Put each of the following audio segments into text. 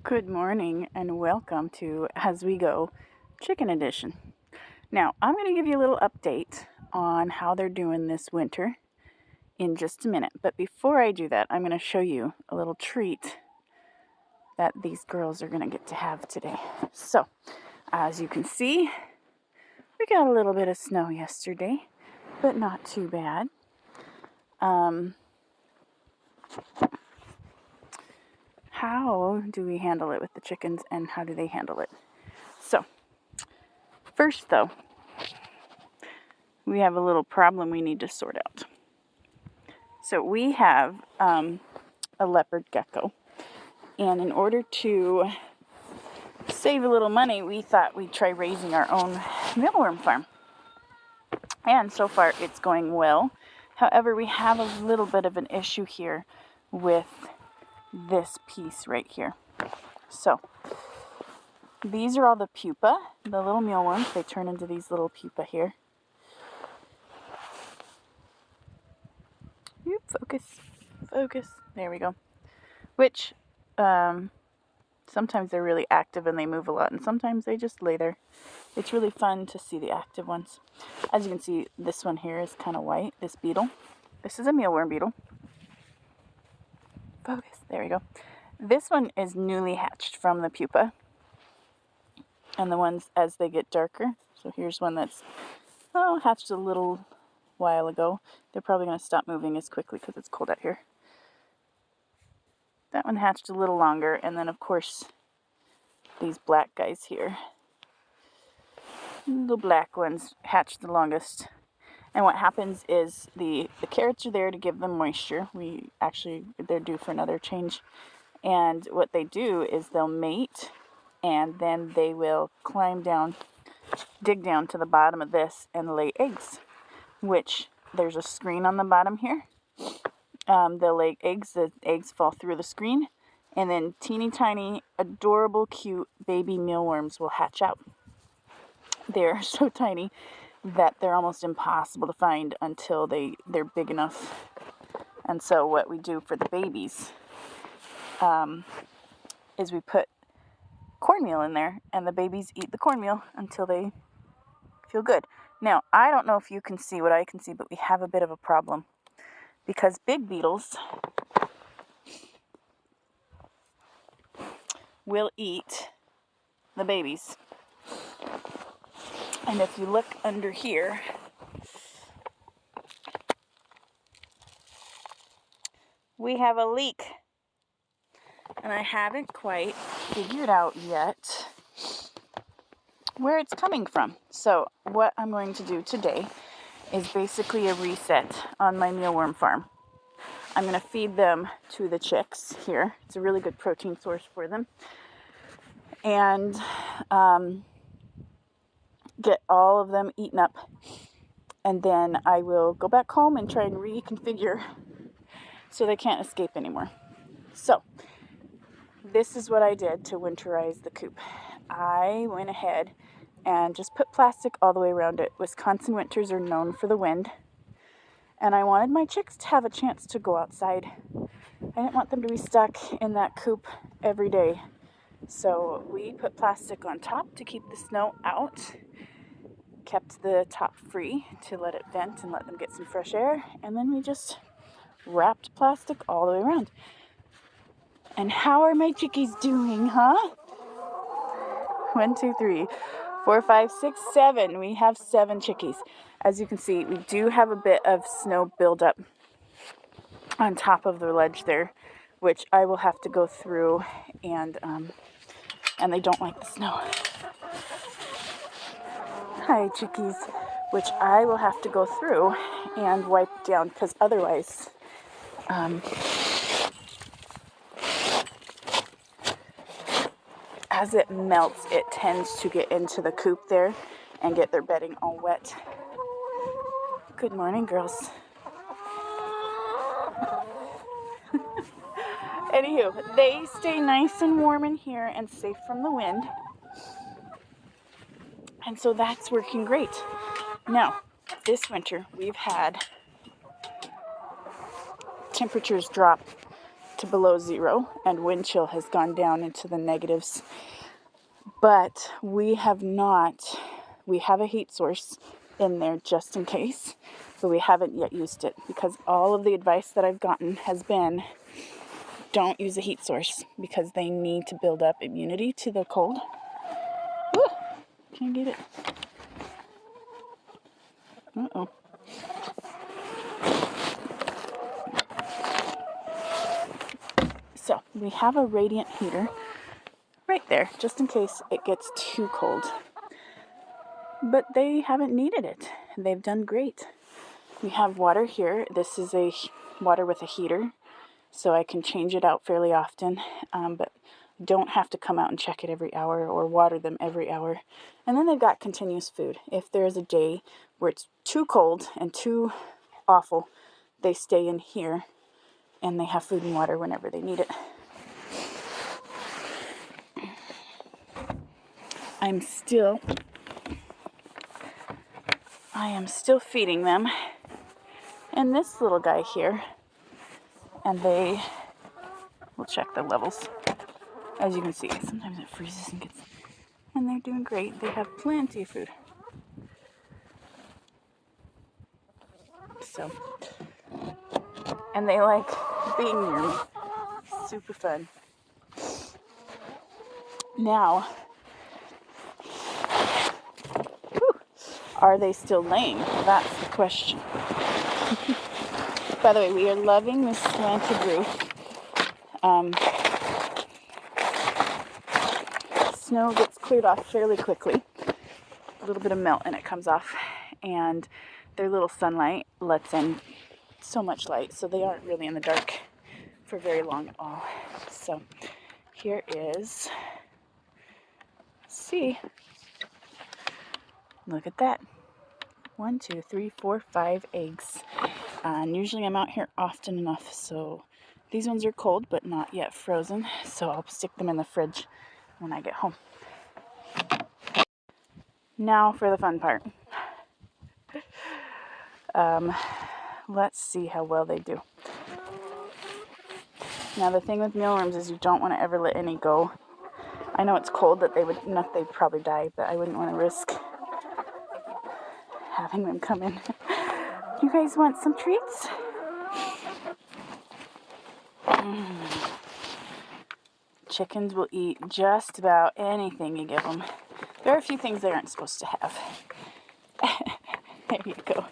Good morning and welcome to As We Go Chicken Edition. Now, I'm going to give you a little update on how they're doing this winter in just a minute. But before I do that, I'm going to show you a little treat that these girls are going to get to have today. So, as you can see, we got a little bit of snow yesterday, but not too bad. How do we handle it with the chickens and how do they handle it? So, first though, we have a little problem we need to sort out. So we have a leopard gecko, and in order to save a little money, we thought we'd try raising our own mealworm farm. And so far it's going well. However, we have a little bit of an issue here with this piece right here. So these are all the pupa, the little mealworms. They turn into these little pupa here. Focus. There we go. Which, sometimes they're really active and they move a lot, and sometimes they just lay there. It's really fun to see the active ones. As you can see, this one here is kind of white, this beetle. This is a mealworm beetle. Focus. There we go. This one is newly hatched from the pupa. And the ones as they get darker. So here's one that's hatched a little while ago. They're probably going to stop moving as quickly because it's cold out here. That one hatched a little longer, and then of course these black guys here. The black ones hatched the longest. And what happens is the carrots are there to give them moisture. They're due for another change. And what they do is they'll mate, and then they will climb down, dig down to the bottom of this and lay eggs, which there's a screen on the bottom here. They'll lay eggs, the eggs fall through the screen, and then teeny tiny, adorable, cute baby mealworms will hatch out. They're so tiny that they're almost impossible to find until they're big enough. And so what we do for the babies is we put cornmeal in there, and the babies eat the cornmeal until they feel good. Now, I don't know if you can see what I can see, but we have a bit of a problem. Because big beetles will eat the babies. And if you look under here, we have a leak. And I haven't quite figured out yet where it's coming from. So what I'm going to do today is basically a reset on my mealworm farm. I'm going to feed them to the chicks here. It's a really good protein source for them. And get all of them eaten up. And then I will go back home and try and reconfigure so they can't escape anymore. So this is what I did to winterize the coop. I went ahead and just put plastic all the way around it. Wisconsin winters are known for the wind. And I wanted my chicks to have a chance to go outside. I didn't want them to be stuck in that coop every day. So we put plastic on top to keep the snow out. Kept the top free to let it vent and let them get some fresh air. And then we just wrapped plastic all the way around. And how are my chickies doing, huh? 1, 2, 3, 4, 5, 6, 7. We have 7 chickies. As you can see, we do have a bit of snow buildup on top of the ledge there, which I will have to go through, and they don't like the snow. Hi, chickies. Which I will have to go through and wipe down, because otherwise, as it melts, it tends to get into the coop there and get their bedding all wet. Good morning, girls. Anywho, they stay nice and warm in here and safe from the wind. And so that's working great. Now, this winter, we've had temperatures drop to below 0, and wind chill has gone down into the negatives. But we have a heat source in there just in case, but we haven't yet used it because all of the advice that I've gotten has been don't use a heat source because they need to build up immunity to the cold. Woo! Can't get it. Uh-oh. So we have a radiant heater right there just in case it gets too cold. But they haven't needed it. They've done great. We have water here. This is a water with a heater, so I can change it out fairly often, but don't have to come out and check it every hour or water them every hour. And then they've got continuous food. If there's a day where it's too cold and too awful, they stay in here and they have food and water whenever they need it. I am still feeding them. And this little guy here, and they will check the levels. As you can see, sometimes it freezes and they're doing great. They have plenty of food. So, and they like being near me. Super fun. Now, are they still laying? That's the question. By the way, we are loving this slanted roof. Snow gets cleared off fairly quickly. A little bit of melt and it comes off. And their little sunlight lets in so much light, so they aren't really in the dark for very long at all. So here is, see, look at that. 1, 2, 3, 4, 5 eggs. And usually I'm out here often enough, so these ones are cold but not yet frozen, so I'll stick them in the fridge when I get home. Now for the fun part. Let's see how well they do. Now the thing with mealworms is you don't want to ever let any go. I know it's cold that they'd probably die, but I wouldn't want to risk having them come in. You guys want some treats? Chickens will eat just about anything you give them. There are a few things they aren't supposed to have. There you go.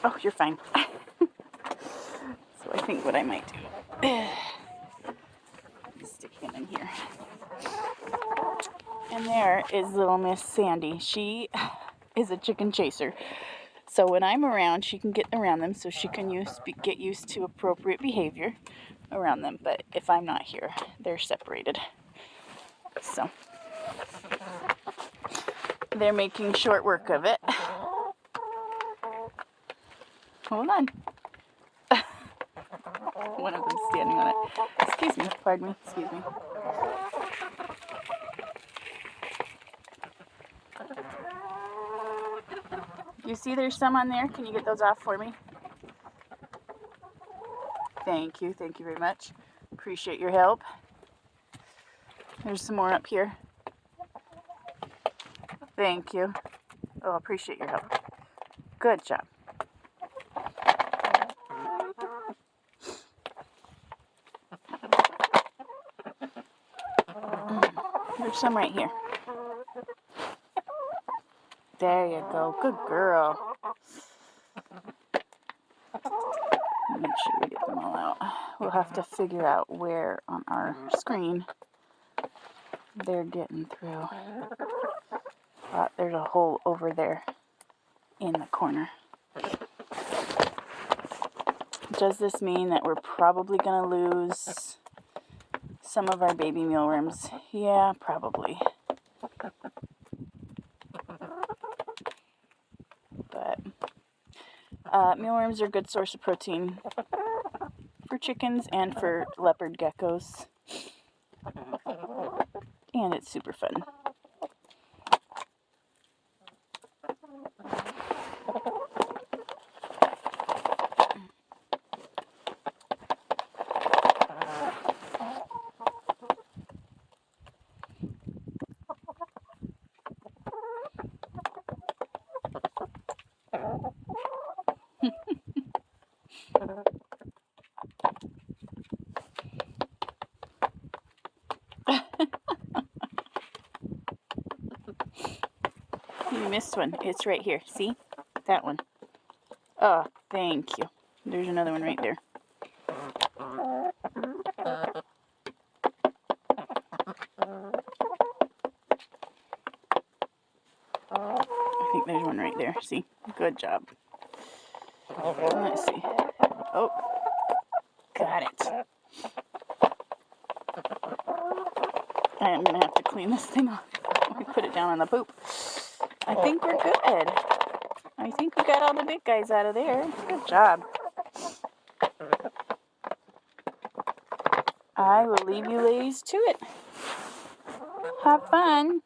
Oh, you're fine. So I think what I might do, stick him in here. And there is little Miss Sandy. She is a chicken chaser. So when I'm around, she can get around them so she can get used to appropriate behavior around them. But if I'm not here, they're separated. So they're making short work of it. Hold on. One of them standing on it. Excuse me, pardon me, excuse me. You see there's some on there? Can you get those off for me? Thank you very much. Appreciate your help. There's some more up here. Thank you. Oh, appreciate your help. Good job. There's some right here. There you go. Good girl. Make sure we get them all out. We'll have to figure out where on our screen they're getting through. There's a hole over there in the corner. Does this mean that we're probably going to lose some of our baby mealworms? Yeah, probably. But mealworms are a good source of protein for chickens and for leopard geckos. And it's super fun. You missed one. It's right here. See? That one. Oh, thank you. There's another one right there. I think there's one right there. See? Good job. Let's see. Oh, got it. I am going to have to clean this thing off. We put it down on the poop. I think we're good. I think we got all the big guys out of there. Good job. I will leave you ladies to it. Have fun.